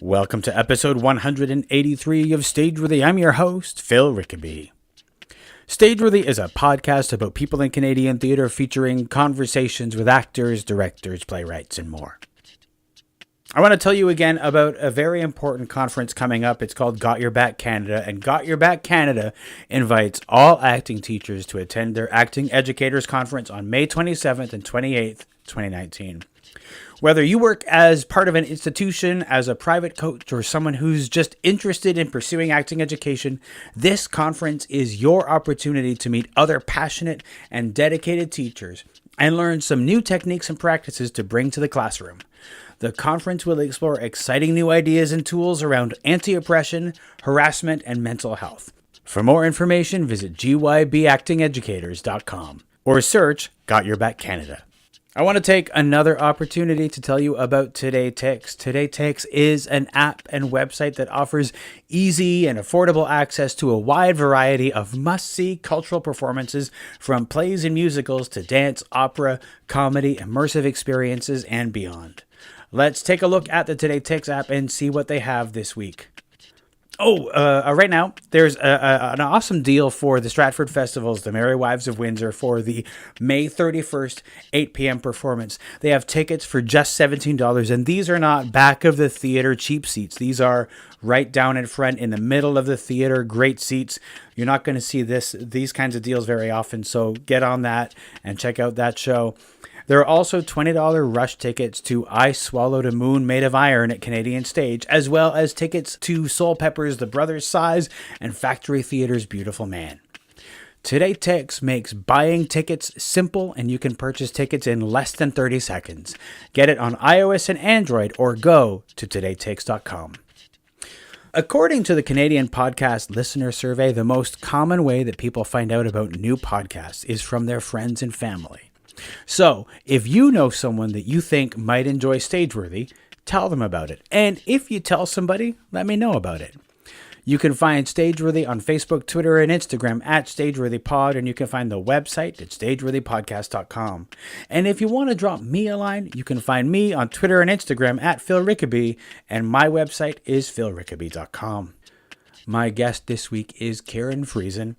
Welcome to episode 183 of Stageworthy. I'm your host, Phil Rickaby. Stageworthy is a podcast about people in Canadian theatre featuring conversations with actors, directors, playwrights, and more. I want to tell you again about a very important conference coming up. It's called Got Your Back Canada, and Got Your Back Canada invites all acting teachers to attend their Acting Educators Conference on May 27th and 28th, 2019. Whether you work as part of an institution, as a private coach, or someone who's just interested in pursuing acting education, this conference is your opportunity to meet other passionate and dedicated teachers and learn some new techniques and practices to bring to the classroom. The conference will explore exciting new ideas and tools around anti-oppression, harassment, and mental health. For more information, visit gybactingeducators.com or search Got Your Back Canada. I want to take another opportunity to tell you about Today Takes. Today Takes is an app and website that offers easy and affordable access to a wide variety of must-see cultural performances, from plays and musicals to dance, opera, comedy, immersive experiences, and beyond. Let's take a look at the Today Takes app and see what they have this week. Right now, there's an awesome deal for the Stratford Festival's The Merry Wives of Windsor for the May 31st, 8 p.m. performance. They have tickets for just $17, and these are not back of the theater cheap seats. These are right down in front in the middle of the theater, great seats. You're not going to see these kinds of deals very often, so get on that and check out that show. There are also $20 rush tickets to I Swallowed a Moon Made of Iron at Canadian Stage, as well as tickets to Soul Pepper's The Brothers' Size and Factory Theatre's Beautiful Man. Today Takes makes buying tickets simple, and you can purchase tickets in less than 30 seconds. Get it on iOS and Android, or go to todaytakes.com. According to the Canadian Podcast Listener Survey, the most common way that people find out about new podcasts is from their friends and family. So, if you know someone that you think might enjoy Stageworthy, tell them about it. And if you tell somebody, let me know about it. You can find Stageworthy on Facebook, Twitter, and Instagram at StageworthyPod, and you can find the website at stageworthypodcast.com. And if you want to drop me a line, you can find me on Twitter and Instagram at Phil Rickaby, and my website is philrickaby.com. My guest this week is Kiran Friesen.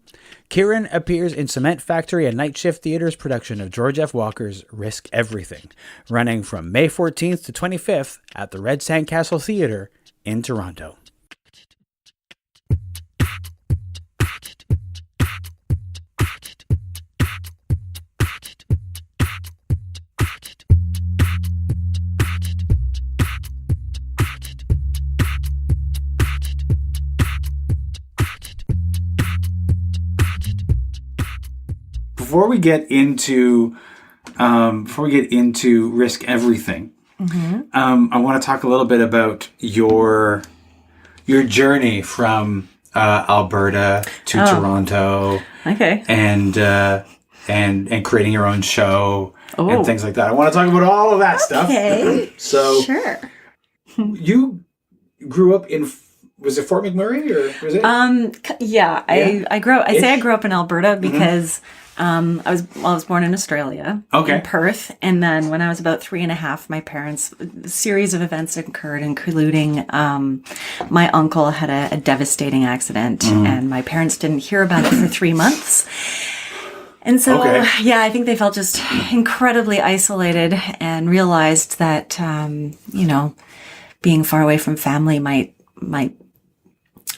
Kiran appears in Cement Factory and NightShift Theatre's production of George F. Walker's Risk Everything, running from May 14th to 25th at the Red Sandcastle Theatre in Toronto. Before we get into Risk Everything, I want to talk a little bit about your journey from Alberta to Toronto, okay, and creating your own show and things like that. I want to talk about all of that stuff. So, sure. You grew up in. Was it Fort McMurray or was it? Yeah. I grew up in Alberta because I was born in Australia, in Perth, and then when I was about 3.5, my parents, a series of events occurred, including my uncle had a devastating accident, and my parents didn't hear about it for 3 months. And so, I think they felt just incredibly isolated and realized that, being far away from family might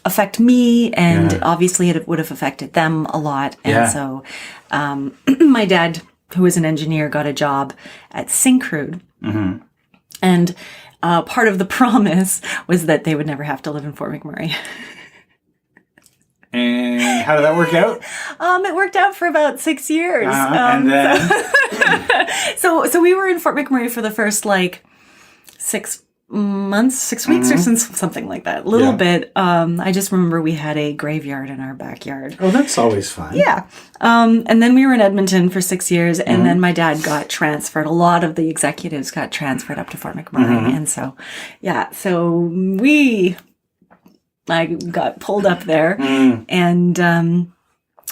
affect me, and obviously it would have affected them a lot. And so my dad, who was an engineer, got a job at Syncrude. And part of the promise was that they would never have to live in Fort McMurray. And how did that work out? It worked out for about 6 years. And then? So we were in Fort McMurray for the first 6 months, 6 weeks or something like that. A little bit. I just remember we had a graveyard in our backyard. Oh, that's always fun. Yeah. And then we were in Edmonton for 6 years, and then my dad got transferred. A lot of the executives got transferred up to Fort McMurray. And so, I got pulled up there. And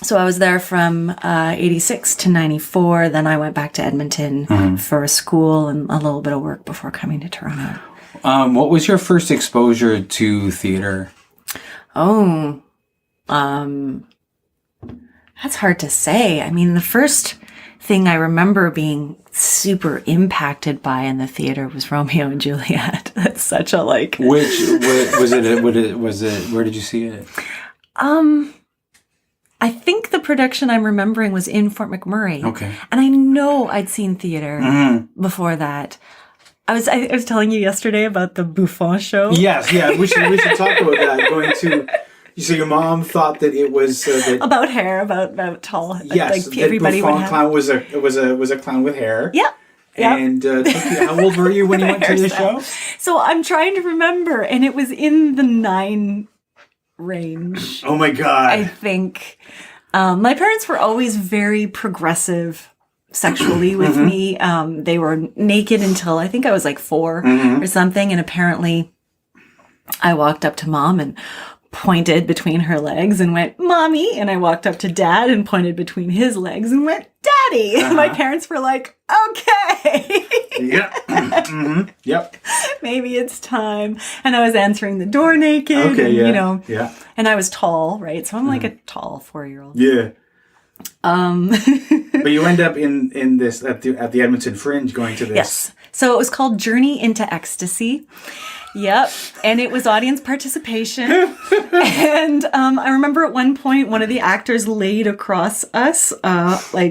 So I was there from 86 to 94. Then I went back to Edmonton for school and a little bit of work before coming to Toronto. What was your first exposure to theater? Oh, that's hard to say. I mean, the first thing I remember being super impacted by in the theater was Romeo and Juliet. That's such a like. Which was it? Where did you see it? I think the production I'm remembering was in Fort McMurray. Okay. And I know I'd seen theater before that. I was telling you yesterday about the Buffon show. Yes, yeah. We should talk about that. So your mom thought that it was about hair, about tall. Yes, like everybody Buffon would have. clown was a clown with hair. Yep. And how old were you when you went to the show? So I'm trying to remember, and it was in the 9 range. Oh my God. I think. My parents were always very progressive sexually with me. They were naked until I think I was like 4 or something. And apparently I walked up to Mom and pointed between her legs and went, Mommy. And I walked up to Dad and pointed between his legs and went, Daddy. And my parents were like, okay. Yep. Yep. Maybe it's time. And I was answering the door naked. Okay, and, yeah. You know. Yeah. And I was tall, right? So I'm like a tall 4-year-old. Yeah. But you end up in this at the Edmonton Fringe going to this. Yes. So it was called Journey into Ecstasy. Yep. And it was audience participation. And I remember at one point, one of the actors laid across us,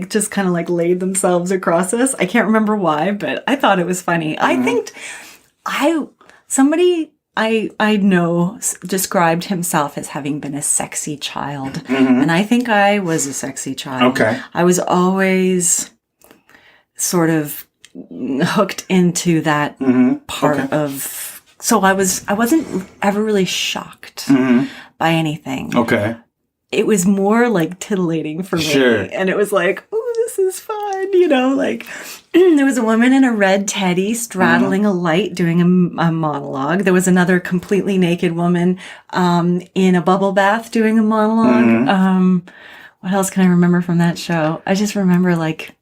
just kind of like laid themselves across us. I can't remember why, but I thought it was funny. I think somebody I know described himself as having been a sexy child. And I think I was a sexy child. Okay. I was always sort of hooked into that part of... So I wasn't ever really shocked by anything. Okay. It was more like titillating for me. Sure. And it was like, oh, this is fun, you know, like there was a woman in a red teddy straddling a light doing a monologue. There was another completely naked woman in a bubble bath doing a monologue. What else can I remember from that show? I just remember like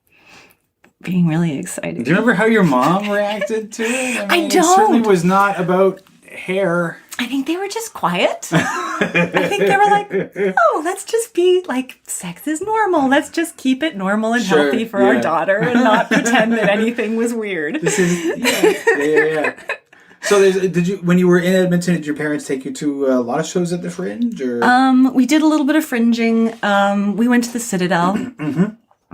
being really excited. Do you remember how your mom reacted to it? I don't. It certainly was not about hair. I think they were just quiet. I think they were like, oh, let's just be like, sex is normal. Let's just keep it normal and healthy for our daughter and not pretend that anything was weird. Yeah. So when you were in Edmonton, did your parents take you to a lot of shows at the Fringe? Or? We did a little bit of fringing. We went to the Citadel.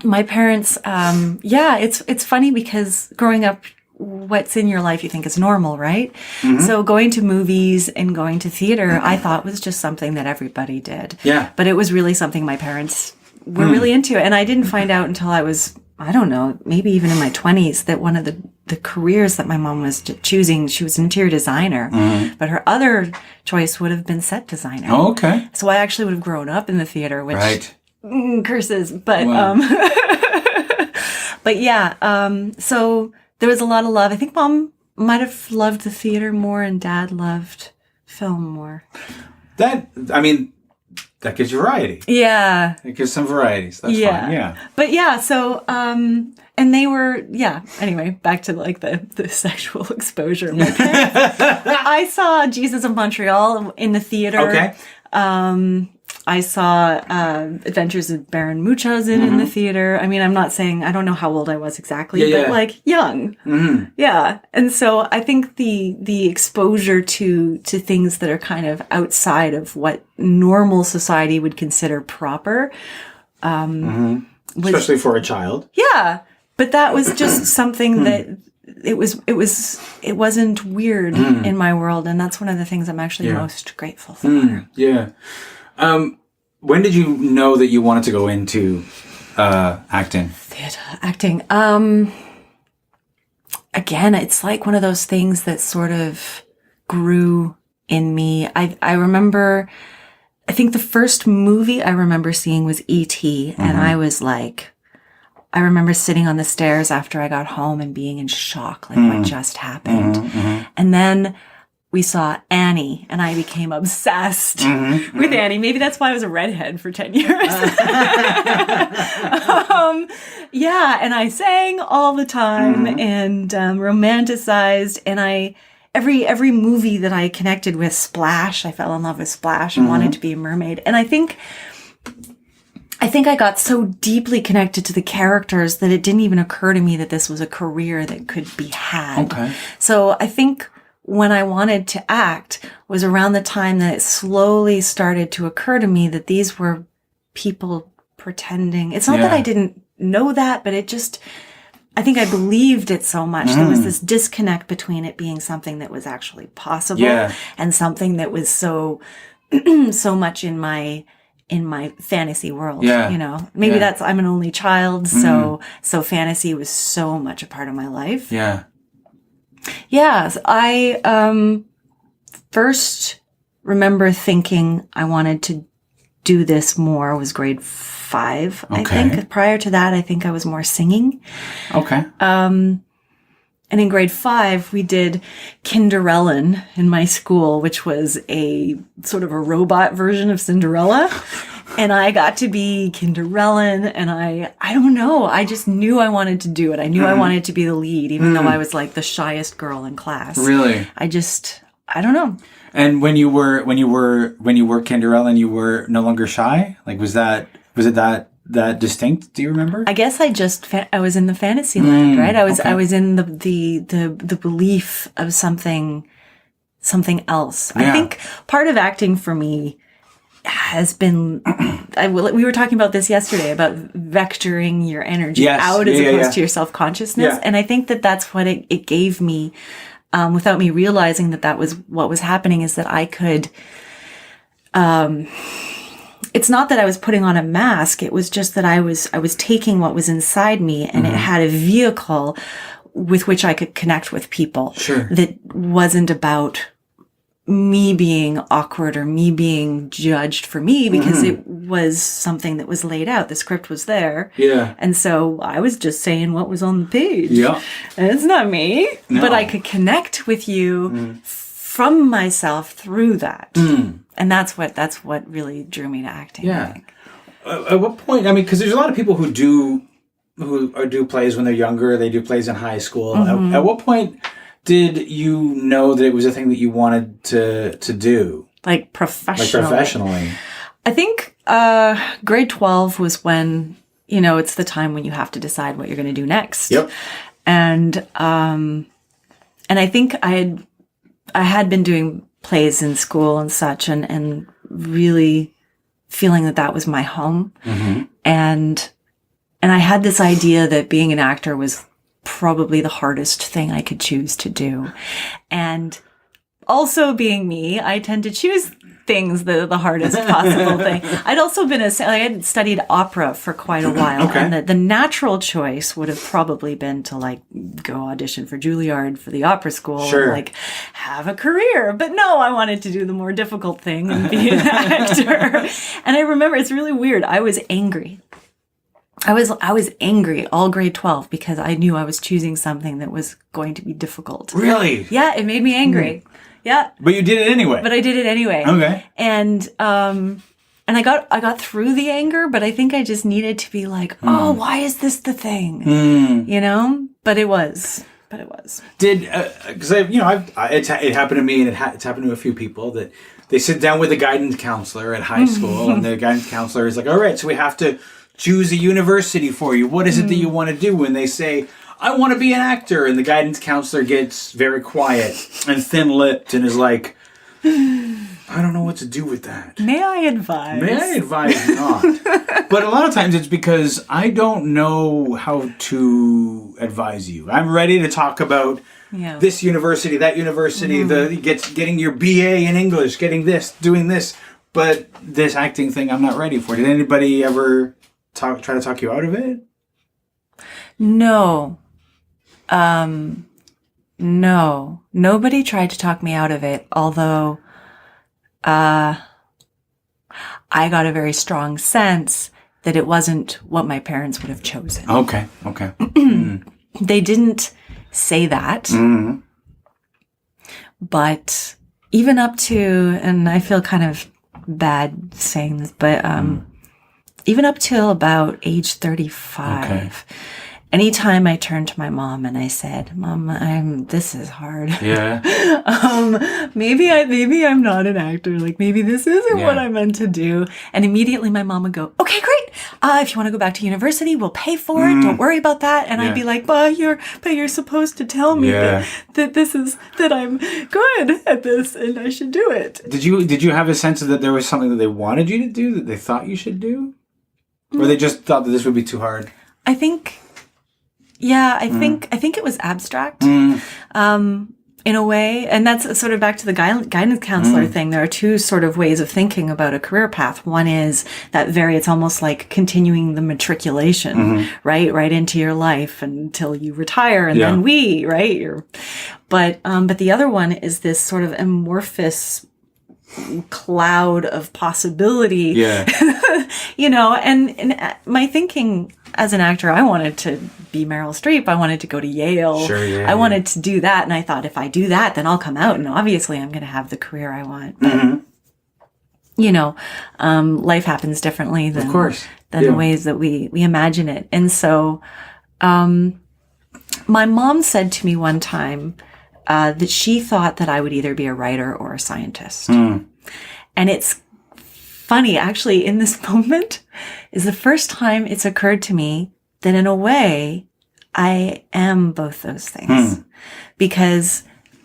My parents, it's funny because growing up, what's in your life you think is normal, right? So going to movies and going to theater, I thought was just something that everybody did. Yeah. But it was really something my parents were really into. And I didn't find out until I was, I don't know, maybe even in my 20s, that one of the careers that my mom was choosing, she was an interior designer, but her other choice would have been set designer. Oh, okay. So I actually would have grown up in the theater, which... Right. Curses, but but yeah, so there was a lot of love. I think Mom might have loved the theater more and Dad loved film more. That gives you variety. Yeah. It gives some varieties. That's fine. Yeah. But yeah, so and they were anyway, back to like the sexual exposure of my parents. I saw Jesus of Montreal in the theater. Okay. I saw Adventures of Baron Munchausen in the theater. I mean, I'm not saying, I don't know how old I was exactly, but like young. Yeah. And so I think the exposure to things that are kind of outside of what normal society would consider proper. Especially for a child. Yeah. But that was just something that it wasn't weird in my world. And that's one of the things I'm actually most grateful for. Yeah. When did you know that you wanted to go into acting? Theater acting. Again, it's like one of those things that sort of grew in me. I remember, I think the first movie I remember seeing was E.T. And I was like, I remember sitting on the stairs after I got home and being in shock, like what just happened. And then we saw Annie, and I became obsessed with Annie. Maybe that's why I was a redhead for 10 years. Yeah, and I sang all the time and romanticized, and every movie that I connected with, Splash, I fell in love with Splash and wanted to be a mermaid. And I think I got so deeply connected to the characters that it didn't even occur to me that this was a career that could be had. Okay. So I think when I wanted to act was around the time that it slowly started to occur to me that these were people pretending. It's not that I didn't know that, but I think I believed it so much. There was this disconnect between it being something that was actually possible and something that was so much in my fantasy world, you know. Maybe that's, I'm an only child, so fantasy was so much a part of my life. Yeah. Yes, I first remember thinking I wanted to do this more was grade 5, I think. Prior to that, I think I was more singing. Okay. And in grade 5, we did Kinderellen in my school, which was a sort of a robot version of Cinderella. And I got to be Kinderellen, and I don't know, I just knew I wanted to do it. I knew I wanted to be the lead, even though I was like the shyest girl in class. Really? I don't know. And when you were Kinderellen, you were no longer shy? Like, was it that distinct? Do you remember? I guess I was in the fantasy land, right? I was in the belief of something else. Yeah. I think part of acting for me has been, we were talking about this yesterday, about vectoring your energy out as opposed to your self-consciousness. Yeah. And I think that's what it gave me, without me realizing that was what was happening, is that I could, it's not that I was putting on a mask. It was just that I was taking what was inside me, and it had a vehicle with which I could connect with people. Sure. That wasn't about me being awkward or me being judged for me, because it was something that was laid out. The script was there. Yeah. And so I was just saying what was on the page. Yeah. And it's not me, but I could connect with you from myself through that. And that's what really drew me to acting. Yeah. I think. At what point, I mean, because there's a lot of people who do plays when they're younger. They do plays in high school. At what point did you know that it was a thing that you wanted to do? Like professionally. I think grade 12 was when, it's the time when you have to decide what you're going to do next. Yep. And I think I had been doing plays in school and such, and really feeling that was my home. And I had this idea that being an actor was probably the hardest thing I could choose to do. And also being me, I tend to choose things that are the hardest possible thing. I'd also been I had studied opera for quite a while. Okay. And the natural choice would have probably been to go audition for Juilliard for the opera school. Sure. And have a career. But no, I wanted to do the more difficult thing and be an actor. And I remember, it's really weird. I was angry. I was angry all grade 12 because I knew I was choosing something that was going to be difficult. Really? Yeah, it made me angry. Yeah. But you did it anyway. But I did it anyway. Okay. And I got through the anger, but I think I just needed to be oh, why is this the thing? But it was. Did because it happened to me, and it's happened to a few people that they sit down with a guidance counselor at high school, and the guidance counselor is like, all right, so we have to choose a university for you. What is it that you want to do? And they say, I want to be an actor. And the guidance counselor gets very quiet and thin-lipped and is like, I don't know what to do with that. May I advise? May I advise not? But a lot of times it's because I don't know how to advise you. I'm ready to talk about this university, that university, getting your BA in English, getting this, doing this. But this acting thing, I'm not ready for. Did anybody ever try to talk you out of it? No. No. Nobody tried to talk me out of it, although I got a very strong sense that it wasn't what my parents would have chosen. Okay. They didn't say that, but even up to, and I feel kind of bad saying this, but even up till about age 35, anytime I turned to my mom and I said, "Mom, this is hard. Yeah. Maybe I'm not an actor. Like maybe this isn't what I'm meant to do." And immediately my mom would go, "Okay, great. If you want to go back to university, we'll pay for it. Don't worry about that." And I'd be like, "But you're supposed to tell me that I'm good at this and I should do it." Did you have a sense that there was something that they wanted you to do, that they thought you should do? Or they just thought that this would be too hard? I think it was abstract, in a way. And that's sort of back to the guidance counselor thing. There are two sort of ways of thinking about a career path. One is that it's almost like continuing the matriculation, right into your life until you retire and then but the other one is this sort of amorphous cloud of possibility. Yeah. And my thinking as an actor, I wanted to be Meryl Streep. I wanted to go to Yale. Sure, yeah, I wanted to do that. And I thought, if I do that, then I'll come out and obviously I'm going to have the career I want. But, life happens differently than the ways that we imagine it. And so, my mom said to me one time, that she thought that I would either be a writer or a scientist. And it's funny, actually, in this moment is the first time it's occurred to me that in a way I am both those things, because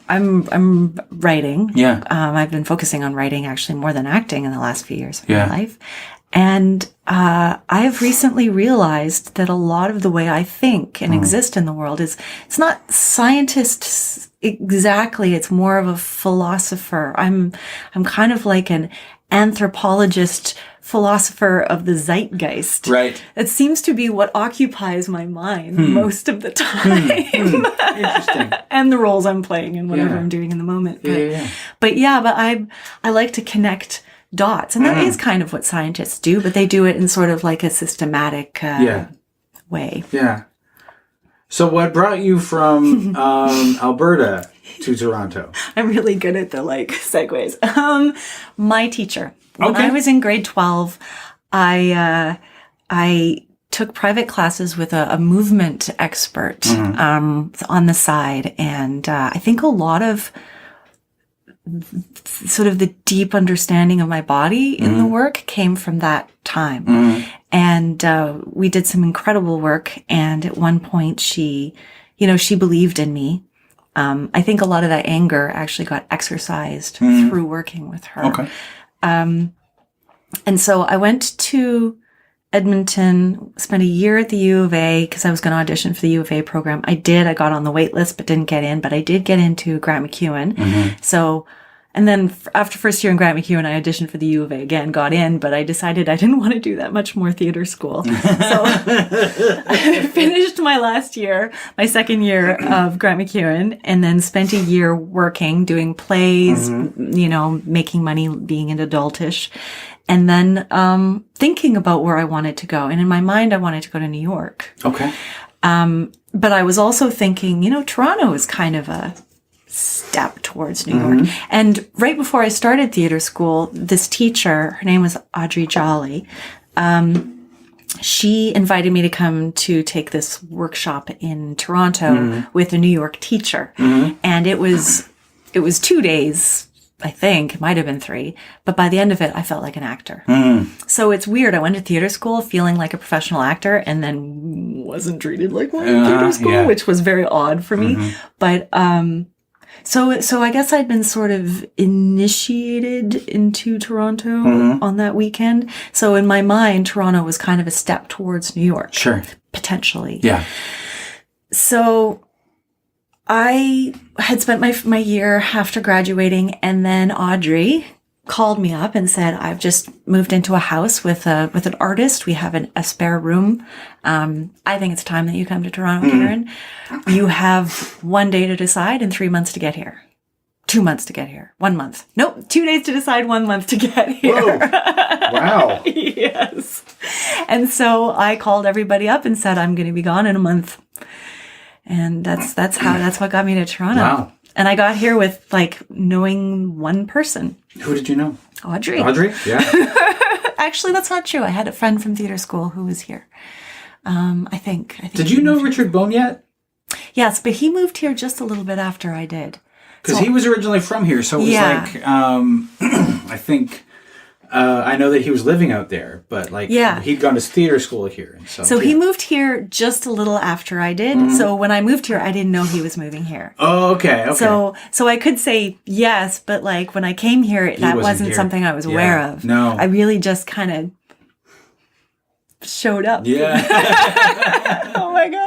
I'm writing. Yeah. I've been focusing on writing actually more than acting in the last few years of my life. And I've recently realized that a lot of the way I think and exist in the world it's not scientists exactly. It's more of a philosopher. I'm kind of like an anthropologist, philosopher of the zeitgeist. Right. It seems to be what occupies my mind most of the time. Interesting. And the roles I'm playing and whatever I'm doing in the moment. But I like to connect dots. And that is kind of what scientists do, but they do it in sort of like a systematic way. Yeah. So what brought you from Alberta to Toronto? I'm really good at the segues. My teacher. When I was in grade 12, I took private classes with a movement expert on the side. And I think a lot of sort of the deep understanding of my body in the work came from that time. And we did some incredible work. And at one point she believed in me. I think a lot of that anger actually got exercised through working with her. Okay. And so I went to Edmonton, spent a year at the U of A because I was going to audition for the U of A program. I got on the wait list, but didn't get in, but I did get into Grant MacEwan. So, and then after first year in Grant MacEwan, I auditioned for the U of A again, got in, but I decided I didn't want to do that much more theater school. So I finished my last year, my second year of Grant MacEwan, and then spent a year working, doing plays, making money, being an adultish. And then thinking about where I wanted to go. And in my mind, I wanted to go to New York. Okay. But I was also thinking, Toronto is kind of a step towards New York. And right before I started theater school, this teacher, her name was Audrey Jolly, she invited me to come to take this workshop in Toronto with a New York teacher. And it was 2 days. I think it might have been 3, but by the end of it, I felt like an actor. So it's weird. I went to theater school feeling like a professional actor and then wasn't treated like one in theater school, which was very odd for me. But, so I guess I'd been sort of initiated into Toronto on that weekend. So in my mind, Toronto was kind of a step towards New York. Sure. Potentially. Yeah. So I had spent my year after graduating, and then Audrey called me up and said, "I've just moved into a house with an artist. We have a spare room. I think it's time that you come to Toronto, Kiran. You have 1 day to decide and 3 months to get here. 2 months to get here. 1 month. Nope, 2 days to decide, 1 month to get here." Whoa. Wow. Yes. And so I called everybody up and said, "I'm going to be gone in a month." And that's what got me to Toronto. Wow. And I got here with like knowing one person. Who did you know? Audrey. Audrey? Yeah. Actually, that's not true. I had a friend from theater school who was here. I think. Did you know Richard Bone yet? Yes, but he moved here just a little bit after I did. Because he was originally from here, so it was like, I think, I know that he was living out there, but like, he'd gone to theater school here. And so he moved here just a little after I did. Mm-hmm. So when I moved here, I didn't know he was moving here. Oh, okay. So I could say yes, but like when I came here, that wasn't something I was aware of. No. I really just kind of showed up. Yeah. Oh my God.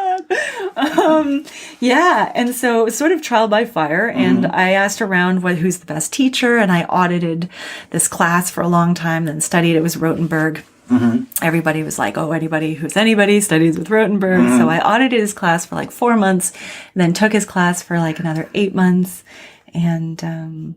And so it was sort of trial by fire, and I asked around who's the best teacher, and I audited this class for a long time, then studied. It was Rothenberg. Mm-hmm. Everybody was like, oh, anybody who's anybody studies with Rothenberg. Mm-hmm. So I audited his class for like 4 months, and then took his class for like another 8 months, and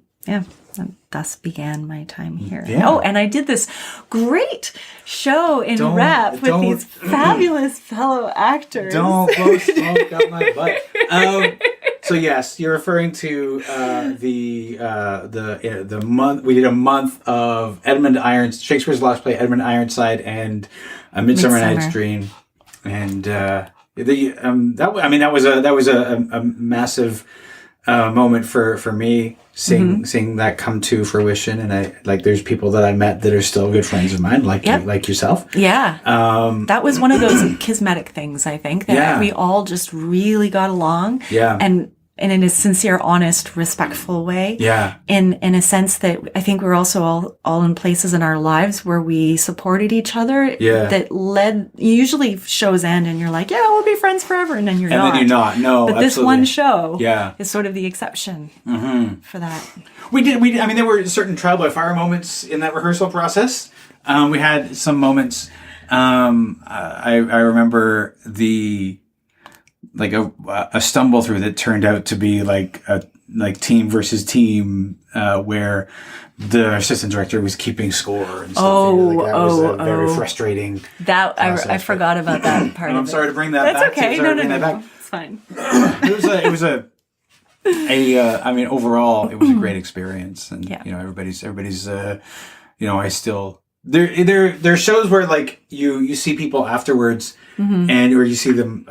thus began my time here. Yeah. Oh, and I did this great show in rap with these fabulous fellow actors. Don't blow smoke up my butt. So yes, you're referring to the month. We did a month of Shakespeare's last play, Edmund Ironside, and A Midsummer Night's Dream, and that was a massive moment for me. Seeing that come to fruition, and I like there's people that I met that are still good friends of mine, like yourself. Yeah, that was one of those kismetic things. I think that we all just really got along. Yeah, and in a sincere, honest, respectful way. Yeah, in a sense that I think we're also all in places in our lives where we supported each other. Yeah, that led usually shows end, and you're like, yeah, we'll be friends forever, and then you're not. And then you're not. No, but absolutely. This one show, is sort of the exception for that. We did. I mean, there were certain trial by fire moments in that rehearsal process. We had some moments. I remember a stumble through that turned out to be like team versus team, where the assistant director was keeping score and stuff. That was a very frustrating. I forgot about that part. I'm sorry to bring that back. That's okay. No. It's fine. It was overall, it was a great experience, and everybody's. I still. There are shows where like you see people afterwards, and or you see them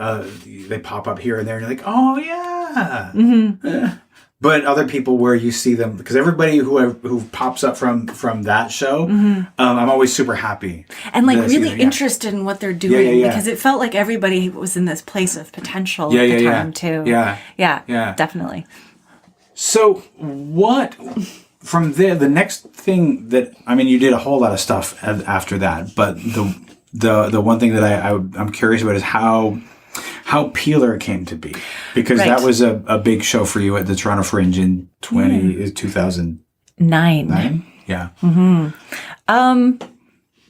they pop up here and there, and you're like, oh yeah. But other people where you see them, because everybody who pops up from that show, I'm always super happy and like really interested in what they're doing, because it felt like everybody was in this place of potential at the time too. Yeah, definitely. So what? From there, the next thing that you did a whole lot of stuff after that, but the one thing that I'm curious about is how Peeler came to be, because that was a big show for you at the Toronto Fringe in 2009. Yeah.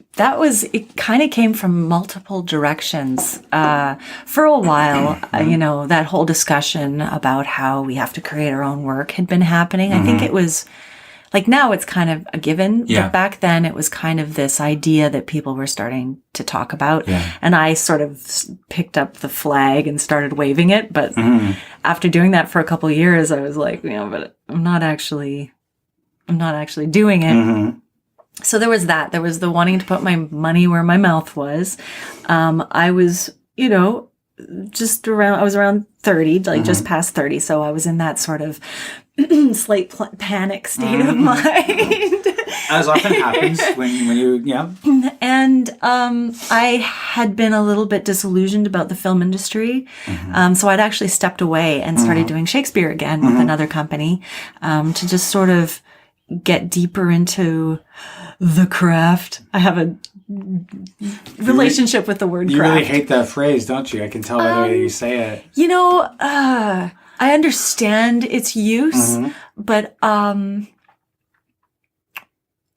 It kind of came from multiple directions. For a while, that whole discussion about how we have to create our own work had been happening. I think it was. Like now it's kind of a given, but back then it was kind of this idea that people were starting to talk about. Yeah. And I sort of picked up the flag and started waving it. But after doing that for a couple of years, I was like, but I'm not actually doing it. So there was that. There was the wanting to put my money where my mouth was. I was, I was around 30, just past 30. So I was in that sort of slight panic state of mind. As often happens when you, And I had been a little bit disillusioned about the film industry. So I'd actually stepped away and started doing Shakespeare again with another company, to just sort of get deeper into the craft. I have a relationship with the word craft. You really hate that phrase, don't you? I can tell by the way you say it. I understand its use, but I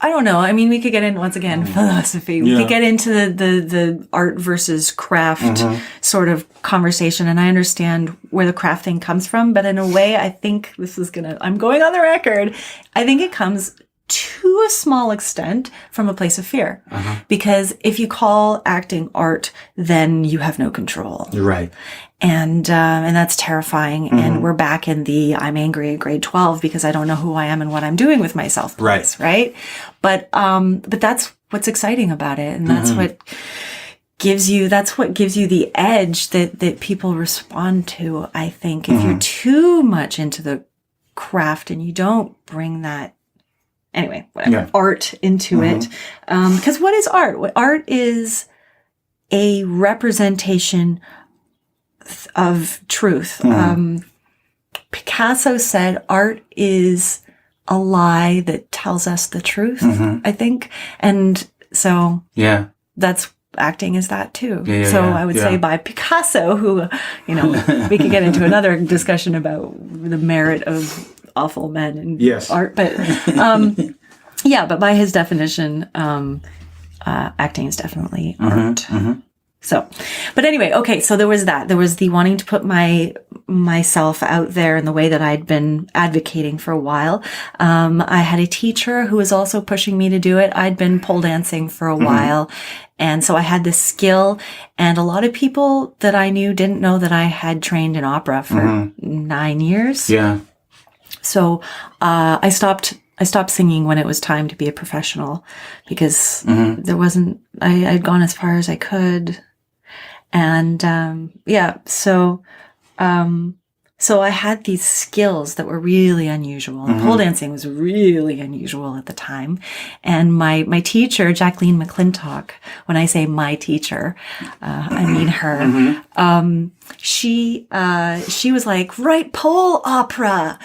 don't know. I mean, we could get into, once again, philosophy. We could get into the art versus craft sort of conversation, and I understand where the craft thing comes from, but in a way, I think I'm going on the record, I think it comes to a small extent from a place of fear. Because if you call acting art, then you have no control. Right. And that's terrifying. And we're back in the I'm angry at grade 12 because I don't know who I am and what I'm doing with myself. Place, right. But that's what's exciting about it. And that's what gives you the edge that people respond to, I think. If you're too much into the craft and you don't bring that, anyway, whatever, art into it. Because what is art? Art is a representation of truth. Picasso said art is a lie that tells us the truth, I think. And so that's acting is that too. I would say by Picasso, who, we could get into another discussion about the merit of awful men and art, but but by his definition, acting is definitely art. So, but anyway, okay, so there was that. There was the wanting to put myself out there in the way that I'd been advocating for a while. I had a teacher who was also pushing me to do it. I'd been pole dancing for a while. And so I had this skill, and a lot of people that I knew didn't know that I had trained in opera for 9 years. Yeah. So, I stopped singing when it was time to be a professional because there wasn't, I'd gone as far as I could. And, so I had these skills that were really unusual. Pole dancing was really unusual at the time. And my teacher, Jacqueline McClintock, when I say my teacher, I mean her, she was like, write pole opera.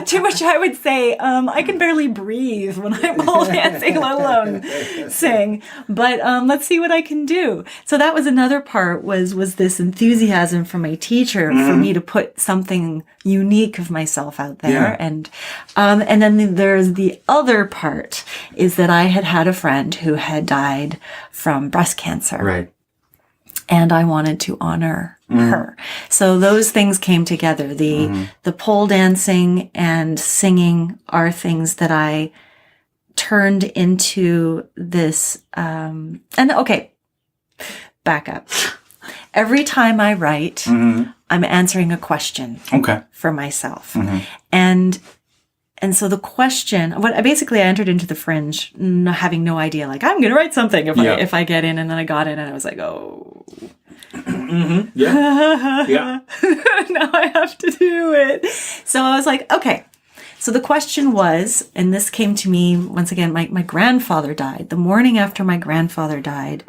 To which I would say, I can barely breathe when I'm pole dancing, let alone sing. But let's see what I can do. So that was another part was this enthusiasm from my teacher for me to put something unique of myself out there. And then there's the other part is that I had a friend who had died from breast cancer. Right. And I wanted to honor her. So those things came together. The pole dancing and singing are things that I turned into this, back up. Every time I write, I'm answering a question for myself. And so the question, I entered into the Fringe having no idea, like, I'm going to write something if I get in. And then I got in and I was like, oh, now I have to do it. So I was like, okay. So the question was, and this came to me once again, my grandfather died. The morning after my grandfather died,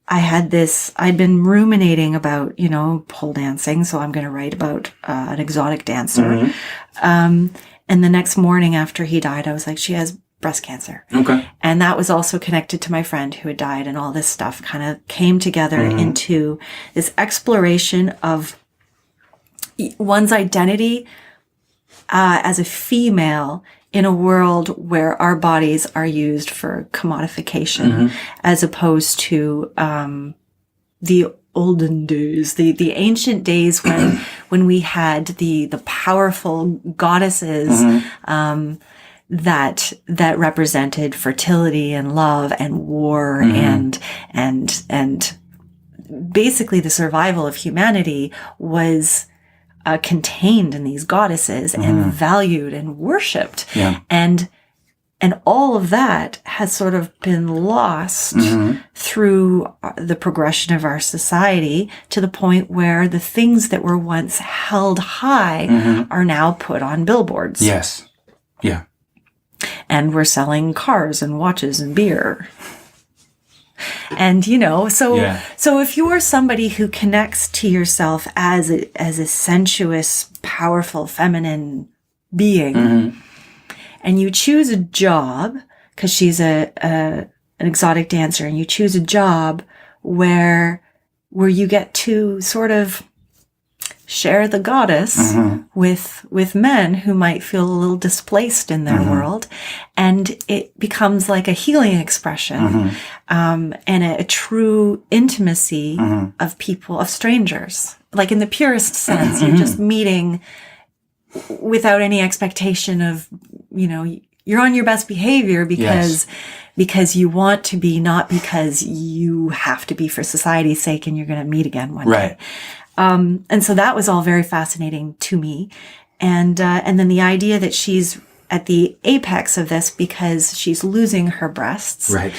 I'd been ruminating about, pole dancing. So I'm going to write about an exotic dancer. And the next morning after he died, I was like, she has breast cancer. Okay. And that was also connected to my friend who had died, and all this stuff kind of came together into this exploration of one's identity as a female in a world where our bodies are used for commodification as opposed to the olden days, the ancient days when we had the powerful goddesses that represented fertility and love and war and basically the survival of humanity was contained in these goddesses and valued and worshipped. Yeah. And all of that has sort of been lost through the progression of our society to the point where the things that were once held high are now put on billboards. Yes. Yeah. And we're selling cars and watches and beer. And, so if you're somebody who connects to yourself as a sensuous, powerful, feminine being, and you choose a job, because she's an exotic dancer, and you choose a job where you get to sort of share the goddess with men who might feel a little displaced in their world, and it becomes like a healing expression and a true intimacy of people, of strangers, like in the purest sense. You're just meeting without any expectation of you're on your best behavior because you want to be, not because you have to be for society's sake and you're going to meet again one day. And so that was all very fascinating to me. And then the idea that she's at the apex of this because she's losing her breasts. Right.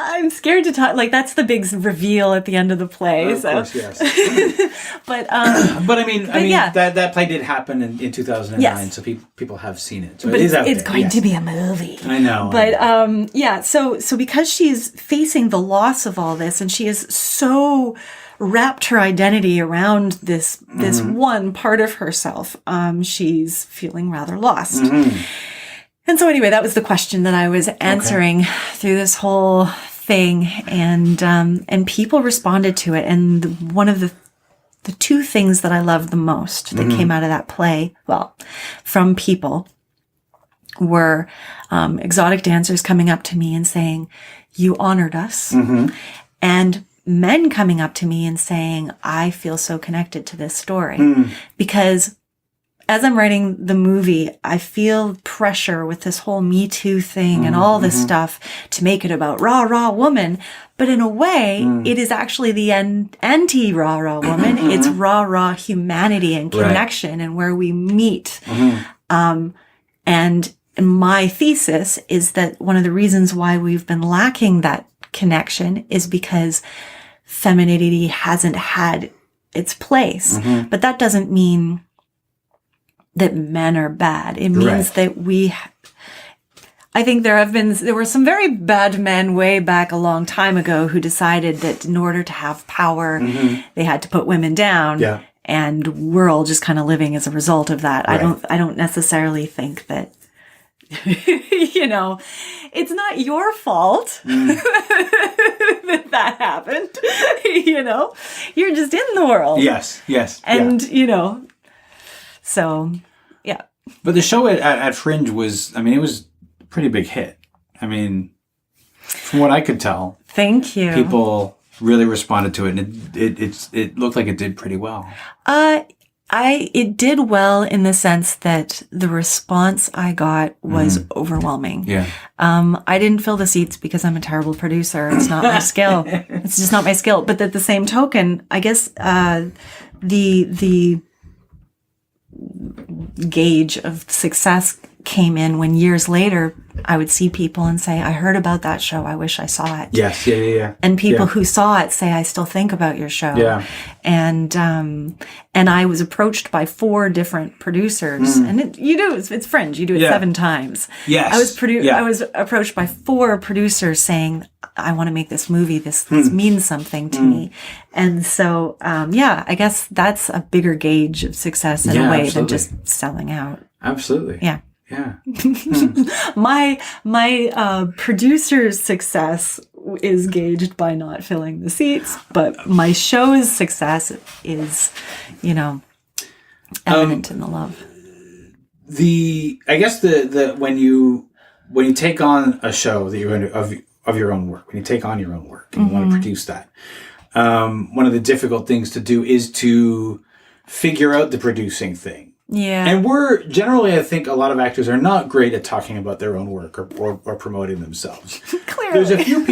I'm scared to talk. Like, that's the big reveal at the end of the play. Of course, yes. but I mean, yeah. that play did happen in 2009, yes. so people have seen it. So but it is out it's there. going to be a movie. I know. But yeah, so because she's facing the loss of all this, and she is so wrapped her identity around this one part of herself, she's feeling rather lost. And so anyway, that was the question that I was answering through this whole thing, and people responded to it. And one of the two things that I loved the most that came out of that play, well, from people, were exotic dancers coming up to me and saying, "You honored us," and men coming up to me and saying, "I feel so connected to this story," because as I'm writing the movie, I feel pressure with this whole Me Too thing and all this stuff to make it about rah woman. But in a way, it is actually the anti-rah woman. It's rah humanity and connection and where we meet. And my thesis is that one of the reasons why we've been lacking that connection is because femininity hasn't had its place. But that doesn't mean that men are bad. It means that I think there were some very bad men way back a long time ago who decided that in order to have power, they had to put women down. Yeah. And we're all just kind of living as a result of that. Right. I don't necessarily think that, it's not your fault that happened. You're just in the world. Yes. And, so, yeah. But the show at Fringe was, it was a pretty big hit. From what I could tell. Thank you. People really responded to it, and it looked like it did pretty well. It did well in the sense that the response I got was overwhelming. Yeah. I didn't fill the seats because I'm a terrible producer. It's not my skill. It's just not my skill. But at the same token, I guess, the gauge of success came in when years later I would see people and say, "I heard about that show. I wish I saw it." Yes, yeah. And people who saw it say, "I still think about your show." Yeah. And I was approached by 4 different producers, and it's Fringe. You do it 7 times. Yes. I was approached by 4 producers saying, "I want to make this movie. This means something to me." And so, I guess that's a bigger gauge of success in a way than just selling out. Absolutely. Yeah. Yeah. My producer's success is gauged by not filling the seats, but my show's success is, evident in the love. I guess the when you take on a show that you're going to, of your own work, when you take on your own work and you want to produce that, one of the difficult things to do is to figure out the producing thing. Yeah. And we're generally, I think a lot of actors are not great at talking about their own work or promoting themselves. Clearly. There's a few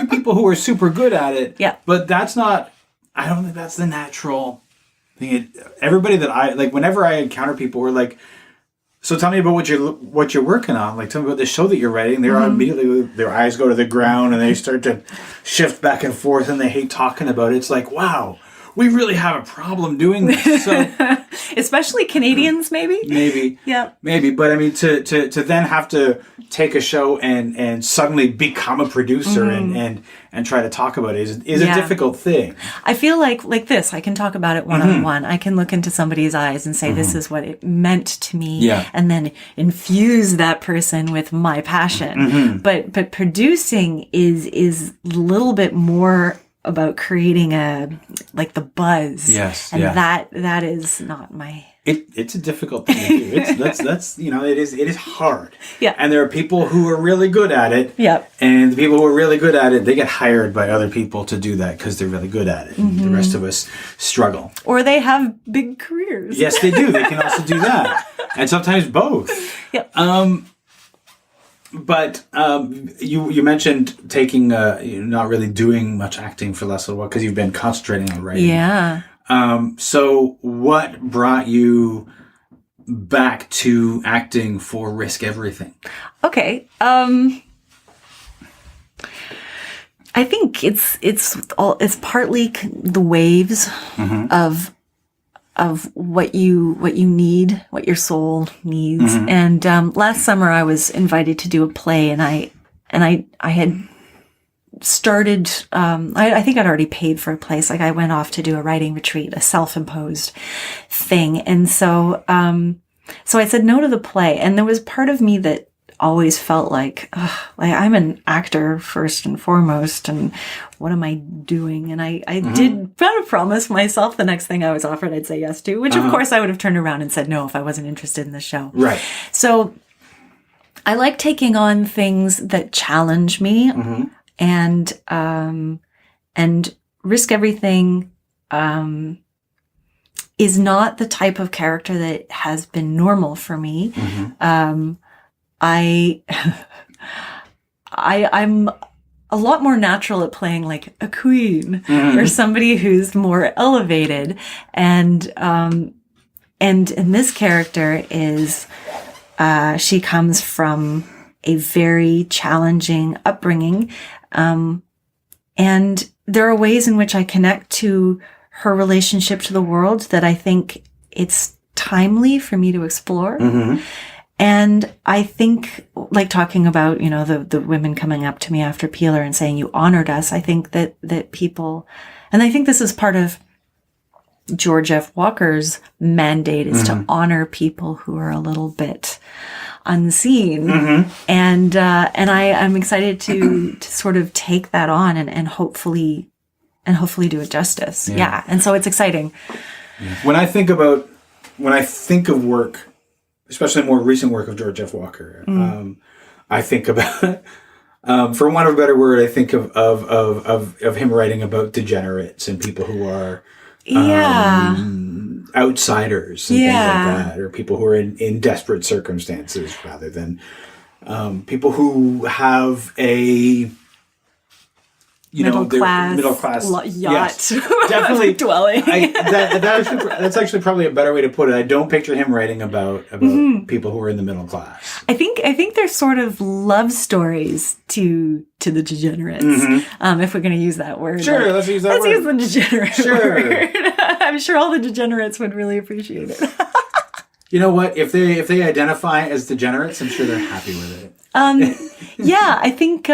people who are super good at it. Yeah. But I don't think that's the natural thing. Everybody that whenever I encounter people, we're like, "So tell me about what you're working on. Like, tell me about the show that you're writing." They're immediately, their eyes go to the ground and they start to shift back and forth and they hate talking about it. It's like, wow. We really have a problem doing this. So, especially Canadians, maybe? Maybe. Yeah. Maybe. But to then have to take a show and suddenly become a producer and try to talk about it is a difficult thing. I feel like this. I can talk about it one-on-one. I can look into somebody's eyes and say, this is what it meant to me. Yeah. And then infuse that person with my passion. But producing is a little bit more about creating the buzz. Yes. And that is not my... It's a difficult thing to do. That's it is hard. Yeah. And there are people who are really good at it. Yep. And the people who are really good at it, they get hired by other people to do that because they're really good at it. And the rest of us struggle. Or they have big careers. Yes, they do. They can also do that. And sometimes both. Yep. But you mentioned taking not really doing much acting for the last little while because you've been concentrating on writing. Yeah. So what brought you back to acting for Risk Everything? Okay. I think it's partly the waves of what you need, what your soul needs. And last summer I was invited to do a play, and I had started, I think I'd already paid for a place. Like I went off to do a writing retreat, a self-imposed thing. And so I said no to the play. And there was part of me that always felt like I'm an actor first and foremost. And what am I doing? And I did kind of promise myself the next thing I was offered, I'd say yes to, which of course I would have turned around and said no if I wasn't interested in the show. Right. So I like taking on things that challenge me. And Risk Everything is not the type of character that has been normal for me. I'm a lot more natural at playing like a queen or somebody who's more elevated, and this character is she comes from a very challenging upbringing. And there are ways in which I connect to her relationship to the world that I think it's timely for me to explore. And I think, like talking about, the women coming up to me after Peeler and saying, you honored us. I think that people, and I think this is part of George F. Walker's mandate, is to honor people who are a little bit unseen. And I'm excited to sort of take that on and hopefully do it justice. Yeah. And so it's exciting. When I think of work, especially more recent work of George F. Walker, I think about, for want of a better word, I think of him writing about degenerates and people who are outsiders and things like that, or people who are in desperate circumstances, rather than people who have a middle class yacht, yes, definitely dwelling. That's actually probably a better way to put it. I don't picture him writing about people who are in the middle class. I think they're sort of love stories to the degenerates. If we're going to use that word, sure, let's use that word. Use the degenerate word. I'm sure all the degenerates would really appreciate it. You know what? If they identify as degenerates, I'm sure they're happy with it. Yeah, I think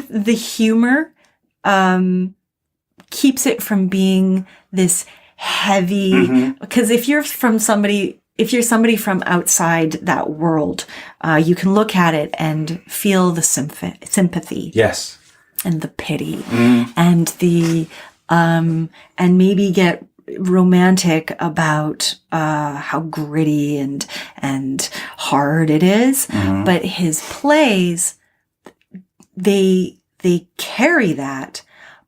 the humor keeps it from being this heavy, because if you're somebody from outside that world, you can look at it and feel the sympathy. Yes. And the pity and the and maybe get romantic about how gritty and hard it is. But his plays, they carry that,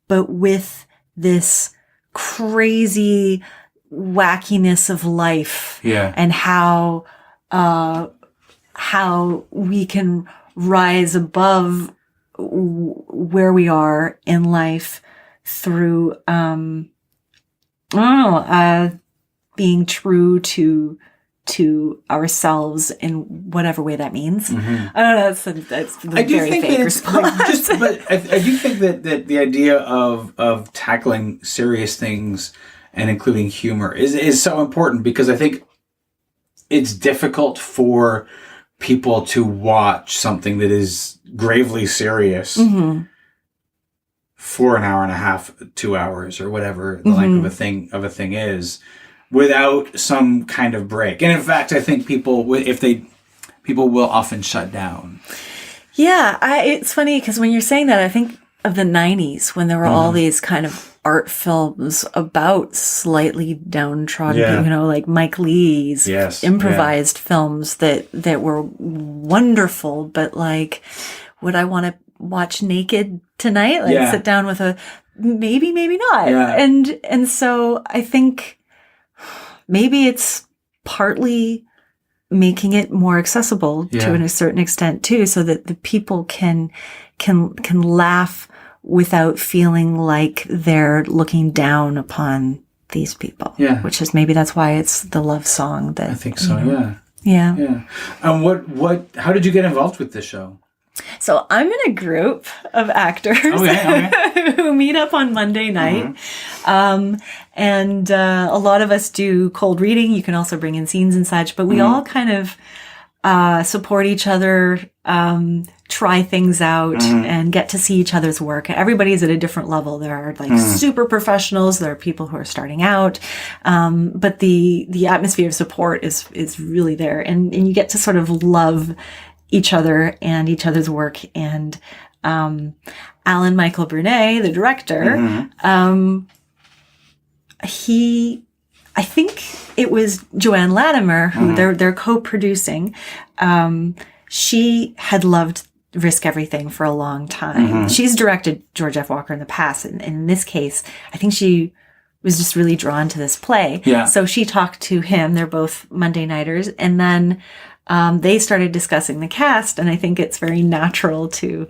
but with this crazy wackiness of life, and how we can rise above where we are in life through being true to ourselves in whatever way that means. I don't know. That's a very vague response. But I do think that the idea of tackling serious things and including humor is so important, because I think it's difficult for people to watch something that is gravely serious for an hour and a half, 2 hours, or whatever the length of a thing is, without some kind of break. And in fact, I think people will often shut down. Yeah, it's funny because when you're saying that, I think of the 90s when there were all these kind of art films about slightly downtrodden, like Mike Lee's improvised films that were wonderful, but like, would I want to watch naked tonight? Like sit down with a maybe not. And so I think maybe it's partly making it more accessible to a certain extent too, so that the people can laugh without feeling like they're looking down upon these people. Yeah. Which is maybe that's why it's the love song that I think so, Yeah. Yeah. And how did you get involved with this show? So I'm in a group of actors who meet up on Monday night. And a lot of us do cold reading. You can also bring in scenes and such, but we all kind of support each other, try things out and get to see each other's work. Everybody's at a different level. There are like super professionals. There are people who are starting out. But the atmosphere of support is really there. And you get to sort of love each other and each other's work. And Alan Michael Brunet, the director, I think it was Joanne Latimer who they're co-producing. She had loved Risk Everything for a long time. She's directed George F. Walker in the past, and in this case, I think she was just really drawn to this play. Yeah. So she talked to him. They're both Monday nighters, and then they started discussing the cast, and I think it's very natural to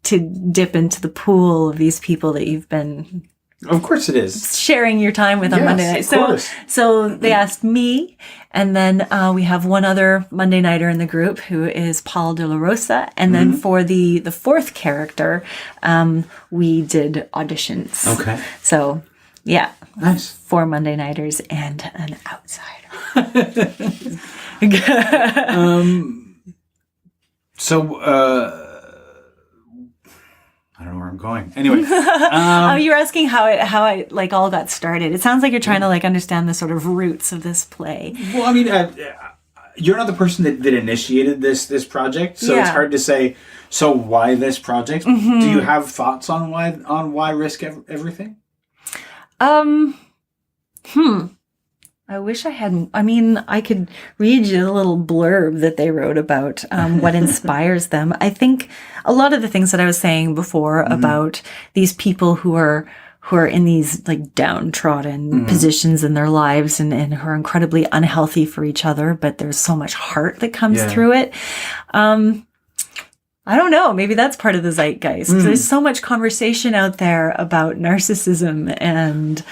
dip into the pool of these people that you've been, of course it is, sharing your time with on Monday night. So they asked me, and then we have one other Monday nighter in the group who is Paul De La Rosa, and then for the fourth character, we did auditions. Okay. So yeah, nice. 4 Monday nighters and an outsider. I don't know where I'm going. Anyway, you were asking how it like all got started. It sounds like you're trying to like understand the sort of roots of this play. Well, I mean, you're not the person that initiated this project, so it's hard to say. So why this project? Do you have thoughts on why Risk Everything? I wish I hadn't. I mean, I could read you a little blurb that they wrote about what inspires them. I think a lot of the things that I was saying before about these people who are in these like downtrodden positions in their lives and who are incredibly unhealthy for each other, but there's so much heart that comes through it. I don't know. Maybe that's part of the zeitgeist. There's so much conversation out there about narcissism and,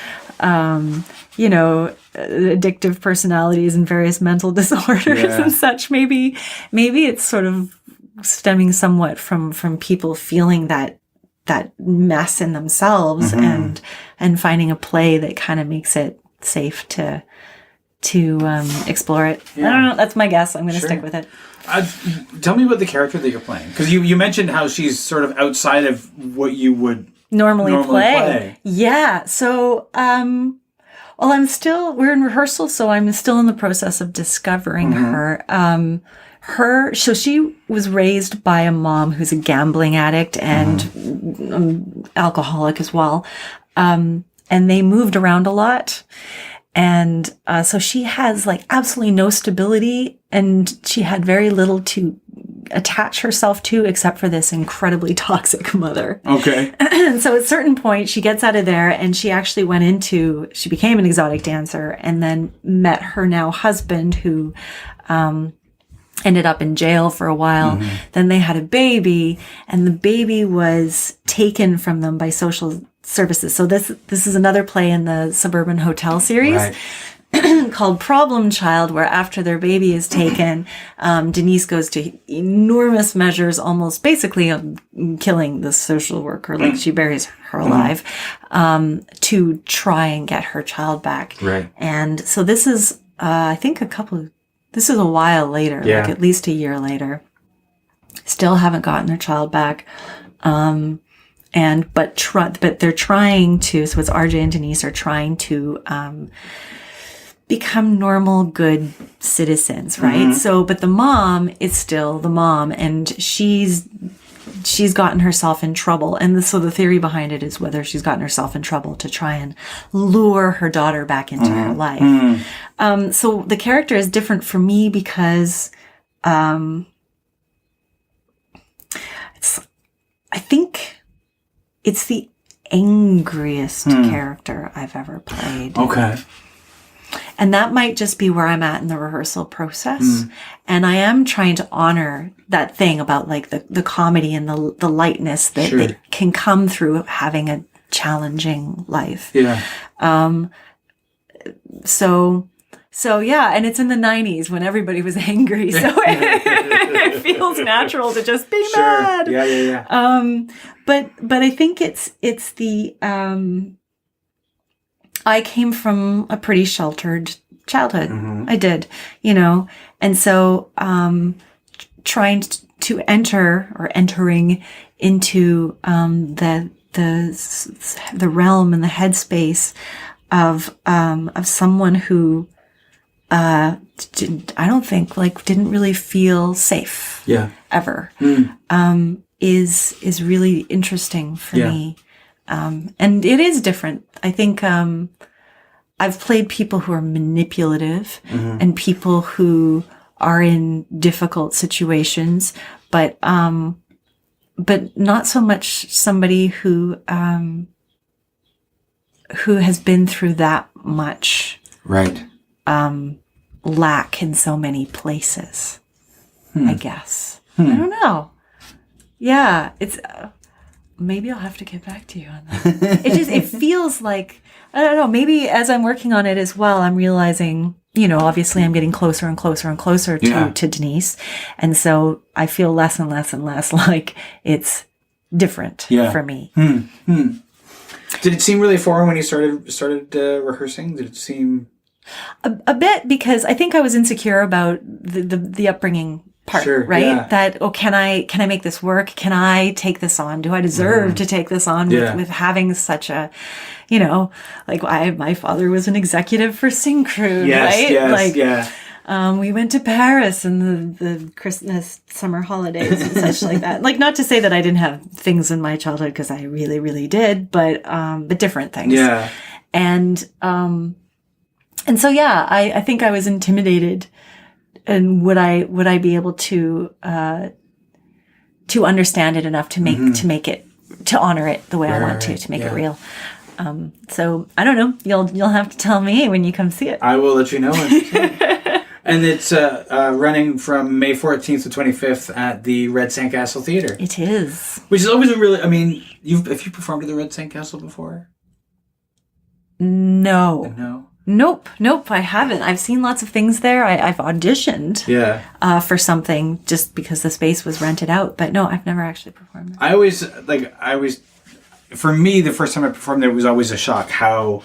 addictive personalities and various mental disorders and such. Maybe it's sort of stemming somewhat from people feeling that mess in themselves and finding a play that kind of makes it safe to explore it. I don't know. That's my guess. I'm going to stick with it. Tell me about the character that you're playing, because you mentioned how she's sort of outside of what you would normally play. Yeah. So, we're in rehearsal, so I'm still in the process of discovering her. So she was raised by a mom who's a gambling addict and alcoholic as well. And they moved around a lot. And so she has like absolutely no stability, and she had very little to attach herself to except for this incredibly toxic mother. Okay. And so at a certain point, she gets out of there, and she actually she became an exotic dancer, and then met her now husband, who ended up in jail for a while. Then they had a baby, and the baby was taken from them by social services. So this is another play in the Suburban Hotel series called Problem Child, where after their baby is taken, Denise goes to enormous measures, almost basically killing the social worker, like she buries her alive, to try and get her child back. Right. And so this is, I think this is a while later, like at least a year later. Still haven't gotten their child back. But they're trying to, so it's RJ and Denise are trying to, become normal, good citizens, right? So, but the mom is still the mom, and she's she's gotten herself in trouble. And so the theory behind it is whether she's gotten herself in trouble to try and lure her daughter back into her life. So the character is different for me because I think it's the angriest character I've ever played. Okay. And that might just be where I'm at in the rehearsal process. And I am trying to honor that thing about like the comedy and the lightness that can come through having a challenging life. Yeah. So yeah, and it's in the 90s when everybody was angry. So it feels natural to just be mad. Yeah. But I think it's the I came from a pretty sheltered childhood. I did, and so trying to entering into the realm and the headspace of someone who didn't really feel safe ever is really interesting for me. And it is different. I think I've played people who are manipulative and people who are in difficult situations, but not so much somebody who has been through that much lack in so many places. I guess. I don't know. Yeah, it's. Maybe I'll have to get back to you on that. It feels like, I don't know, maybe as I'm working on it as well, I'm realizing, obviously I'm getting closer and closer and closer to Denise. And so I feel less and less and less like it's different for me. Did it seem really foreign when you started rehearsing? Did it seem... A bit, because I think I was insecure about the upbringing part, right? Yeah. That, can I make this work? Can I take this on? Do I deserve to take this on with having such a, my father was an executive for Syncrude, right? We went to Paris in the Christmas summer holidays and such like that. Like, not to say that I didn't have things in my childhood, because I really, really did, but different things. Yeah. And so, I think I was intimidated. And would I be able to understand it enough to make it, to honor it the way I want to make it real? So I don't know. You'll have to tell me when you come see it. I will let you know. And it's running from May 14th to 25th at the Red Sandcastle Theatre. It is. Which is always a really, have you performed at the Red Sandcastle before? No. Nope, I haven't. I've seen lots of things there. I've auditioned for something just because the space was rented out. But no, I've never actually performed there. For me, the first time I performed there was always a shock how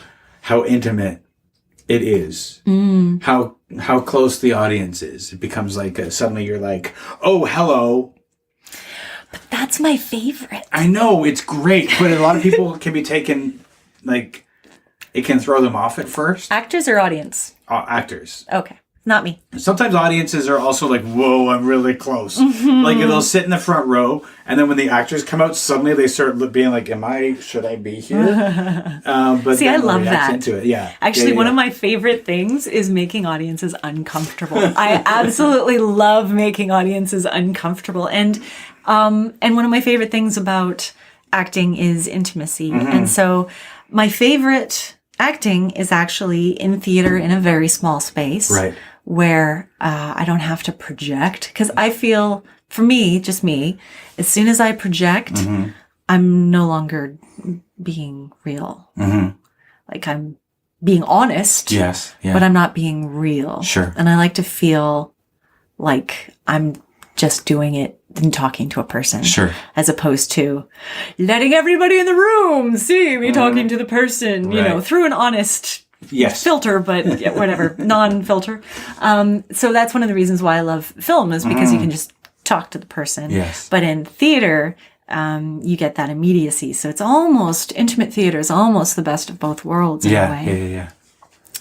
intimate it is. How close the audience is. It becomes like suddenly you're like, oh, hello. But that's my favorite. I know, it's great. But a lot of people can be taken like... It can throw them off at first. Actors or audience? Actors. Okay. Not me. Sometimes audiences are also like, whoa, I'm really close. Like, they'll sit in the front row, and then when the actors come out, suddenly they start being like, should I be here? But see, I love that. Into it. Yeah. Actually, one of my favorite things is making audiences uncomfortable. I absolutely love making audiences uncomfortable. And one of my favorite things about acting is intimacy. And so my favorite acting is actually in theater in a very small space, right? Where I don't have to project, because I feel, for me, just me, as soon as I project, I'm no longer being real. Like, I'm being honest, but I'm not being real. Sure. And I like to feel like I'm just doing it and talking to a person. Sure. As opposed to letting everybody in the room see me talking to the person, through an honest filter, but whatever, non-filter. So that's one of the reasons why I love film, is because you can just talk to the person. Yes. But in theater, you get that immediacy. So it's almost, intimate theater is almost the best of both worlds in a way.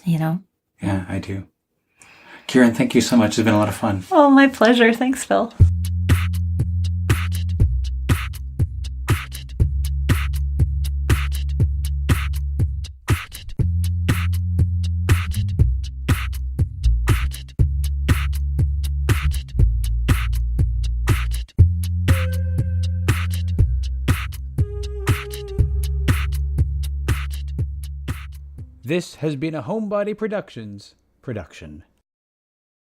Yeah. Yeah, I do. Kiran, thank you so much. It's been a lot of fun. Oh, my pleasure. Thanks, Phil. This has been a Homebody Productions production.